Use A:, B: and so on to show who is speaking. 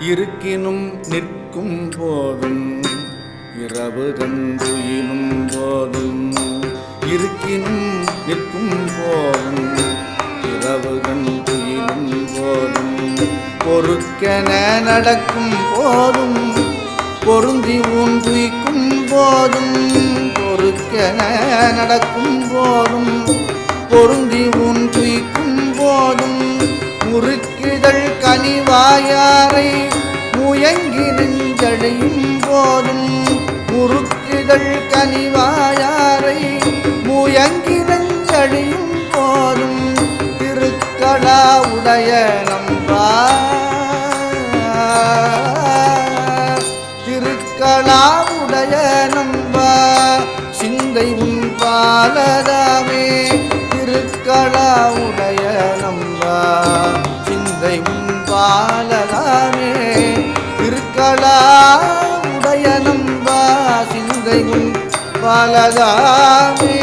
A: இருக்கினும் நிற்கும் போதும் இரவு கண்டுயிலும் போதும் இருக்கினும் நிற்கும் போதும் இரவு கண்டுயிலும் போதும் பொறுக்கென நடக்கும் போதும் பொருந்தி ஊன்றுய்க்கும் போதும் பொறுக்கென நடக்கும் போதும் பொருந்தி ஊன்றுய்க்கும் போதும் முறுக்கிதழ் கனிவாயாரை முயங்கி நெஞ்சடையும் போதும் முறுக்கிதழ் கனிவாயாரை முயங்கி நெஞ்சடையும் போதும் திருக்களா உடைய நம்பா திருக்களா உடைய நம்பா சிந்தை உன் பாலதாமே திருக்களா உடைய நம்பா சிந்தை உன் பாலதாமே திருக்களா உடைய நம்பா சிந்தை உன் பாலதாமே